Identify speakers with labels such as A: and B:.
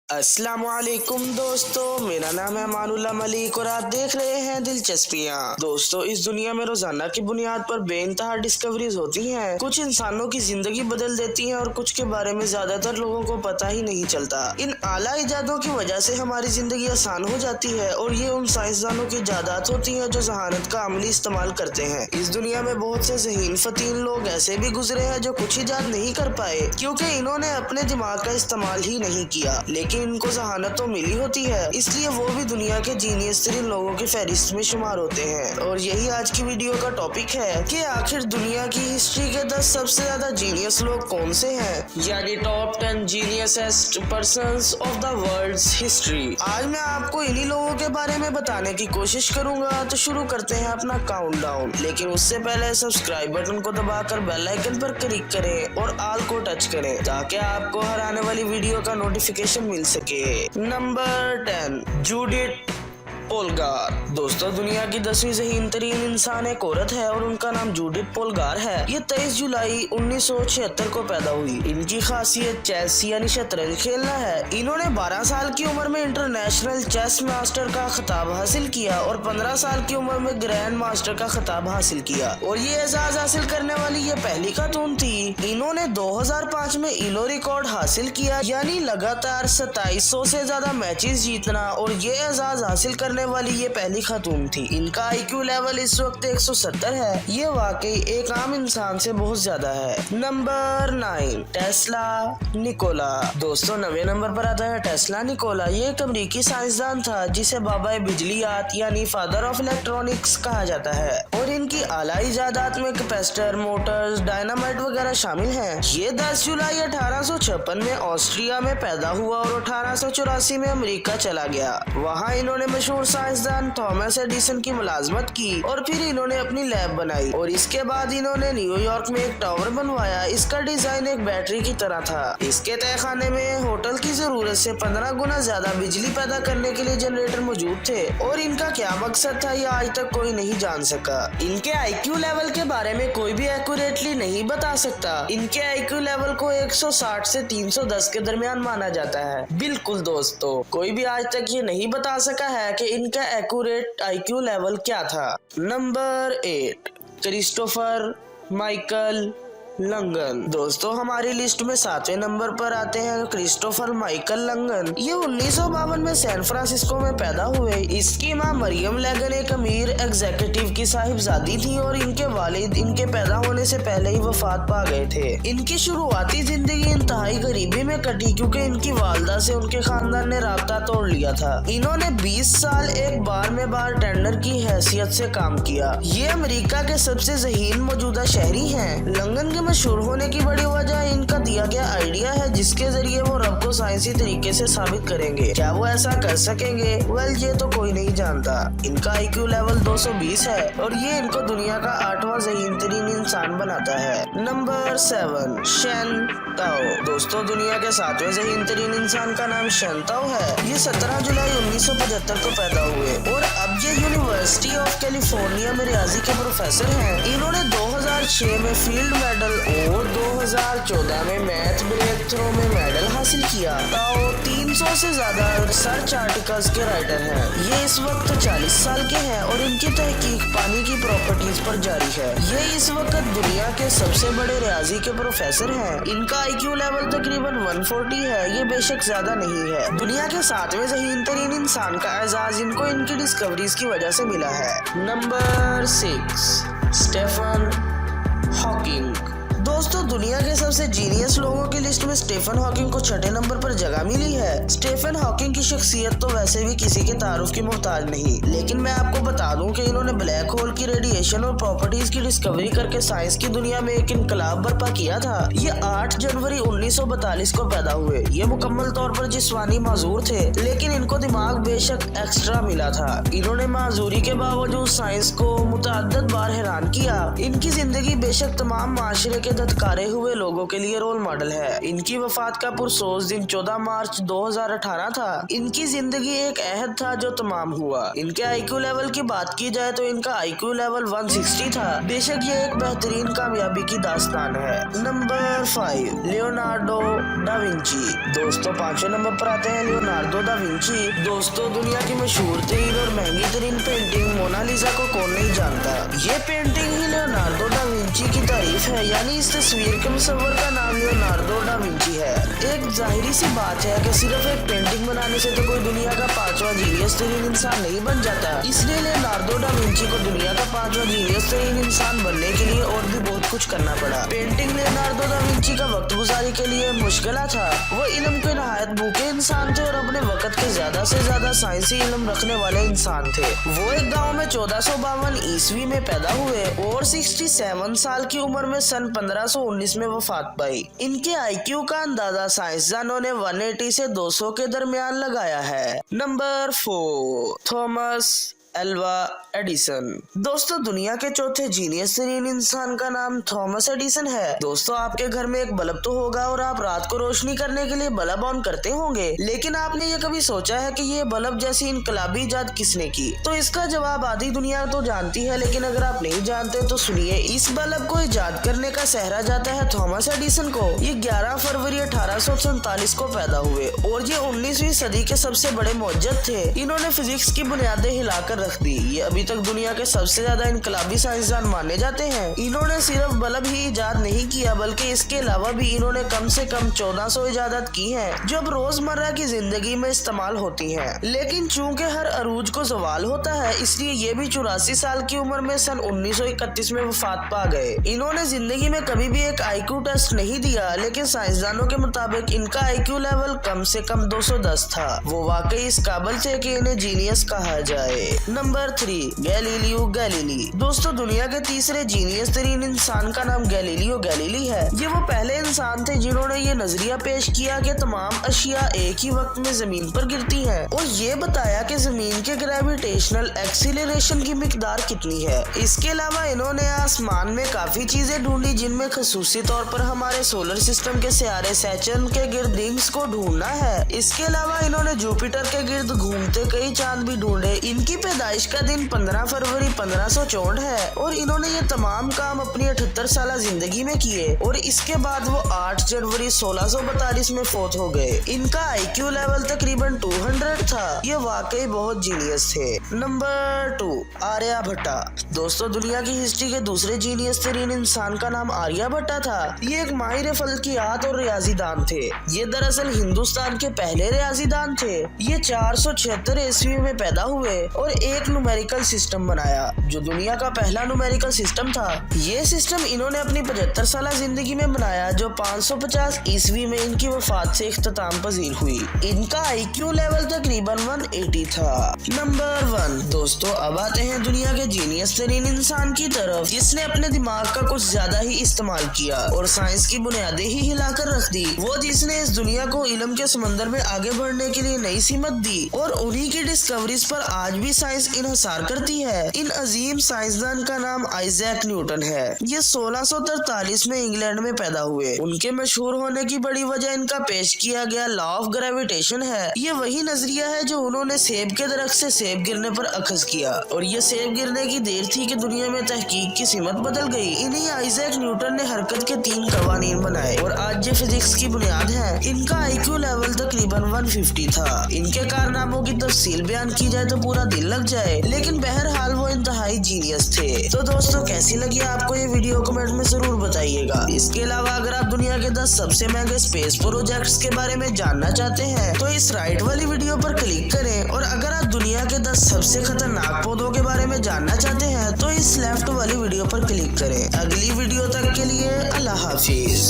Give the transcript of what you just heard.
A: अस्सलाम वालेकुम दोस्तों, मेरा नाम है मानुल्लाह मलिक और आप देख रहे हैं दिलचस्पियाँ। दोस्तों, इस दुनिया में रोजाना की बुनियाद पर बेइंतहा डिस्कवरीज होती हैं। कुछ इंसानों की जिंदगी बदल देती हैं और कुछ के बारे में ज्यादातर लोगों को पता ही नहीं चलता। इन आला इजादों की वजह से हमारी जिंदगी आसान हो जाती है और ये उन साइंसदानों की इजादात होती हैं जो जहानत का अमली इस्तेमाल करते हैं। इस दुनिया में बहुत से ज़हीन फतीन लोग ऐसे भी गुजरे हैं जो कुछ इजाद नहीं कर पाए क्योंकि इन्होंने अपने दिमाग का इस्तेमाल ही नहीं किया, लेकिन इनको जहानत तो मिली होती है, इसलिए वो भी दुनिया के जीनियस तरीन लोगों की फहरिस्त में शुमार होते हैं। और यही आज की वीडियो का टॉपिक है कि आखिर दुनिया की हिस्ट्री के 10 सबसे ज्यादा जीनियस लोग कौन से हैं, यानी top 10 geniusest persons of the world's history. आज मैं आपको इन्हीं लोगों के बारे में बताने की कोशिश करूंगा। तो शुरू करते हैं अपना काउंटडाउन, लेकिन उससे पहले सब्सक्राइब बटन को दबाकर बेल आइकन पर क्लिक करें और ऑल को टच करें ताकि आपको हर आने वाली वीडियो का नोटिफिकेशन मिल सके। Number 10, Judith Polgar. दोस्तों, दुनिया की 10वीं ज़हीन तरीन इंसान एक औरत है और उनका नाम जूडिथ पोलगार है। ये 23 जुलाई 1976 को पैदा हुई। इनकी खासियत चेस यानी शतरंज खेलना है। इन्होंने 12 साल की उम्र में इंटरनेशनल चेस मास्टर का खिताब हासिल किया और 15 साल की उम्र में ग्रैंड मास्टर का खिताब हासिल किया और ये एजाज हासिल करने वाली ये पहली खातून थी। इन्होंने 2005 में इलो रिकॉर्ड हासिल किया, यानी लगातार 2700 से ज्यादा मैचेस जीतना, और ये एजाज हासिल करने वाली ये पहली खातून थी। इनका आईक्यू लेवल इस वक्त 170 है। ये वाकई एक आम इंसान से बहुत ज्यादा है। Number 9, Tesla Nikola. दोस्तों, 9वें नंबर पर आता है टेस्ला निकोला। ये एक अमेरिकी साइंसदान था जिसे बाबा बिजलियात यानी फादर ऑफ इलेक्ट्रॉनिक्स कहा जाता है और इनकी आला इजादात में कैपेसिटर, मोटर्स, डायनामाइट वगैरह शामिल हैं। ये 10 जुलाई 1856 में ऑस्ट्रिया में पैदा हुआ और 1884 में अमेरिका चला गया। वहाँ इन्होंने मशहूर साइंसदान थॉमस एडिसन की मुलाजमत की और फिर इन्होंने अपनी लैब बनाई और इसके बाद इन्होंने न्यूयॉर्क में एक टावर बनवाया। इसका डिजाइन एक बैटरी की तरह था। इसके तहखाने में होटल की जरूरत से 15 गुना ज्यादा बिजली पैदा करने के लिए जनरेटर मौजूद थे और इनका क्या मकसद था ये आज तक कोई नहीं जान सका। इनके आईक्यू लेवल के बारे में कोई भी एक्यूरेटली नहीं बता सकता। इनके आईक्यू लेवल को 160 से 310 के दरमियान माना जाता है। बिल्कुल दोस्तों, कोई भी आज तक ये नहीं बता सका है कि इनका एक्यूरेट आईक्यू लेवल क्या था। Number 8, Christopher Michael long on. दोस्तों, हमारी लिस्ट में 7वें नंबर पर आते हैं क्रिस्टोफर माइकल लंगन। ये 1952 में सैन फ्रांसिस्को में पैदा हुए। इसकी मां मरियम लैगन एक अमीर एग्जीक्यूटिव की साहिबजादी थी और इनके वालिद इनके पैदा होने से पहले ही वफात पा गए थे। इनकी शुरुआती जिंदगी इंतहाई गरीबी में कटी क्योंकि इनकी वालदा से उनके खानदान ने राब्ता तोड़ लिया था। इन्होंने 20 साल एक बार में बारटेंडर की हैसियत से काम किया। ये अमेरिका के सबसे ज़हीन मौजूदा शहरी हैं। लंगन के मशहूर होने की बड़ी वजह इनका दिया गया आइडिया है जिसके जरिए वो रब को साइंसी तरीके से साबित करेंगे। क्या वो ऐसा कर सकेंगे? वेल, ये तो कोई नहीं जानता। इनका आईक्यू लेवल 220 है और ये इनको दुनिया का 8वां ज़हीन तरीन इंसान बनाता है। नंबर 7, शेन ताओ। दोस्तों, दुनिया के 7वें ज़हीन तरीन इंसान का नाम शेन ताओ है। ये 17 जुलाई 1975 को पैदा हुए और अब ये यूनिवर्सिटी ऑफ कैलिफोर्निया में रियाजी के प्रोफेसर हैं। इन्होंने 2006 में फील्ड मेडल और 2014 में मैथ ब्रेक थ्रो में मेडल हासिल किया। ताओ 300 से ज्यादा रिसर्च आर्टिकल्स के राइटर हैं। ये इस वक्त 40 साल के हैं और इनकी तहकीक पानी की प्रॉपर्टीज पर जारी है। ये इस वक्त दुनिया के सबसे बड़े रियाजी के प्रोफेसर हैं। इनका आईक्यू लेवल तकरीबन 140 है। ये बेशक ज्यादा नहीं है। दुनिया के 7वें ज़हीन तरीन इंसान का एजाज इनको इनकी डिस्कवरीज की वजह से मिला है। Number 6, Stephen Hawking. दोस्तों, दुनिया के सबसे जीनियस लोगों की लिस्ट में स्टीफन हॉकिंग को 6ठे नंबर पर जगह मिली है। स्टीफन हॉकिंग की शख्सियत तो वैसे भी किसी के तारुफ की मोहताज नहीं, लेकिन मैं आपको बता दूं कि इन्होंने ब्लैक होल की रेडिएशन और प्रॉपर्टीज की डिस्कवरी करके साइंस की दुनिया में एक इनकलाब बर्पा किया था। ये 8 जनवरी 1942 को पैदा हुए। ये मुकम्मल तौर पर जिस्मानी माजूर थे, लेकिन इनको दिमाग बेशक एक्स्ट्रा मिला था। इन्होंने माजूरी के बावजूद साइंस को मुतअद्दिद बार हैरान किया। इनकी जिंदगी बेशक तमाम माशरे के थकारे हुए लोगों के लिए रोल मॉडल है। इनकी वफात का पुरसोज दिन 14 मार्च 2018 था। इनकी जिंदगी एक अहद था जो तमाम हुआ। इनके आईक्यू लेवल की बात की जाए तो इनका आईक्यू लेवल 160 था। बेशक ये एक बेहतरीन कामयाबी की दास्तान है। Number 5, Leonardo da Vinci. दोस्तों 5वें नंबर पर आते हैं लियोनार्डो डा विंची। दोस्तों दुनिया की मशहूर तरीन और महंगी तरीन पेंटिंग मोनालिसा को कौन नहीं जानता। ये पेंटिंग ही लियोनार्डो डा विंची की तारीफ है, यानी इस तस्वीर के मुसव्वर का नाम लियोनार्डो डा विंची है। एक जाहिरी सी बात है कि सिर्फ एक पेंटिंग बनाने से तो कोई दुनिया का 5वां जीनियस तरीन इंसान नहीं बन जाता। इसलिए लियोनार्डो डा विंची को दुनिया का 5वां जीनियस तरीन इंसान बनने के लिए और भी बहुत कुछ करना पड़ा। पेंटिंग लियोनार्डो डा विंची का वक्त गुजारी के लिए मुश्किल था। वो इल्म के नहायत भूखे इंसान थे और अपने वक्त के ज्यादा से ज्यादा साइंसी इल्म रखने वाले इंसान थे। वो एक गाँव में 1452 ईस्वी में पैदा हुए और 67 साल की उम्र में सन 1519 में वफात पाई। इनके आईक्यू का अंदाजा साइंसदानों ने 180 से 200 के दरमियान लगाया है। Number 4, Thomas Alva Edison. दोस्तों दुनिया के चौथे जीनियस तरीन इंसान का नाम थॉमस एडिसन है। दोस्तों आपके घर में एक बल्ब तो होगा और आप रात को रोशनी करने के लिए बल्ब ऑन करते होंगे, लेकिन आपने ये कभी सोचा है कि ये बल्ब जैसी इनकलाबी इजाद किसने की? तो इसका जवाब आधी दुनिया तो जानती है, लेकिन अगर आप नहीं जानते तो सुनिए। इस बल्ब को इजाद करने का सहरा जाता है थॉमस एडिसन को। ये 11 फरवरी 1847 को पैदा हुए और ये 19वीं सदी के सबसे बड़े मौजद थे। इन्होंने फिजिक्स की बुनियादें हिलाकर रख दी। ये अभी तक दुनिया के सबसे ज्यादा इनकलाबी साइंसदान माने जाते हैं। इन्होंने सिर्फ बल्ब ही इजाद नहीं किया, बल्कि इसके अलावा भी इन्होंने कम से कम 1400 इजादत की हैं, जो अब रोजमर्रा की जिंदगी में इस्तेमाल होती हैं। लेकिन चूंकि हर अरूज को ज़वाल होता है, इसलिए ये भी 84 साल की उम्र में सन 1931 में वफात पा गए। इन्होंने जिंदगी में कभी भी एक आईक्यू टेस्ट नहीं दिया, लेकिन साइंसदानों के मुताबिक इनका आईक्यू लेवल कम से कम 210 था। वो वाकई इस काबिल थे कि इन्हें जीनियस कहा जाए। Number 3, Galileo Galilei. दोस्तों दुनिया के तीसरे जीनियस तरीन इंसान का नाम गैलीलियो गैलीली है। ये वो पहले इंसान थे जिन्होंने ये नजरिया पेश किया कि तमाम अशिया एक ही वक्त में जमीन पर गिरती हैं और ये बताया कि जमीन के ग्रेविटेशनल एक्सीलरेशन की मिकदार कितनी है। इसके अलावा इन्होंने आसमान में काफी चीजें ढूंढी, जिनमें खसूसी तौर पर हमारे सोलर सिस्टम के सियारे सैटर्न के गिर्द रिंग्स को ढूंढना है। इसके अलावा इन्होंने जुपिटर के गिर्द घूमते कई चांद भी ढूंढे। इनकी पैदाइश का दिन 15 फरवरी 1564 है और इन्होंने ये तमाम काम अपनी 78 साल जिंदगी में किए और इसके बाद वो 8 जनवरी 1642 में फौत हो गए। इनका आईक्यू लेवल तकरीबन 200 था। ये वाकई बहुत जीनियस थे। नंबर 2, आर्यभट्टा। दोस्तों दुनिया की हिस्ट्री के दूसरे जीनियस तरीन इंसान का नाम आर्यभट्टा था। ये एक माहिर फल्कियात और रियाजीदान थे। ये दरअसल हिंदुस्तान के पहले रियाजीदान थे। ये 476 ईस्वी में पैदा हुए और एक न्यूमेरिकल सिस्टम बनाया जो दुनिया का पहला न्यूमेरिकल सिस्टम था। ये सिस्टम इन्होंने अपनी 75 साल जिंदगी में बनाया, जो 550 ईस्वी में इनकी वफात से इख्तिताम पजीर हुई। इनका आईक्यू लेवल तकरीबन 180 था। नंबर 1, दोस्तों अब आते हैं दुनिया के जीनियस तरीन इंसान की तरफ, जिसने अपने दिमाग का कुछ ज्यादा ही इस्तेमाल किया और साइंस की बुनियादें ही हिलाकर रख दी। वो जिसने इस दुनिया को इल्म के समंदर में आगे बढ़ने के लिए नई सीमत दी और उन्हीं की डिस्कवरीज पर आज भी साइंस इन्हिसार करती है। इन अजीम साइंसदान का नाम आइजैक न्यूटन है। ये 1643 में इंग्लैंड में पैदा हुए। उनके मशहूर होने की बड़ी वजह इनका पेश किया गया लॉ ऑफ ग्रेविटेशन है। ये वही नजरिया है जो उन्होंने सेब के दरख्त से सेब गिरने पर अखज किया और ये सेब गिरने की देर थी कि दुनिया में तहकीक की सीमत बदल गई। इन्हीं आइजैक न्यूटन ने हरकत के 3 कवानीन बनाए और आज ये फिजिक्स की बुनियाद है। इनका आईक्यू लेवल तकरीबन 150 था। इनके कारनामों की तफसील बयान की जाए तो पूरा दिन लग जाए, लेकिन बहरहाल वो इंतहाई जीनियस थे। तो दोस्तों कैसी लगी आपको ये वीडियो कमेंट में जरूर बताइएगा। इसके अलावा अगर आप दुनिया के 10 सबसे महंगे स्पेस प्रोजेक्ट्स के बारे में जानना चाहते हैं तो इस राइट वाली वीडियो पर क्लिक करें, और अगर आप दुनिया के 10 सबसे खतरनाक पौधों के बारे में जानना चाहते हैं तो इस लेफ्ट वाली वीडियो पर क्लिक करें। अगली वीडियो तक के लिए अल्लाह हाफिज।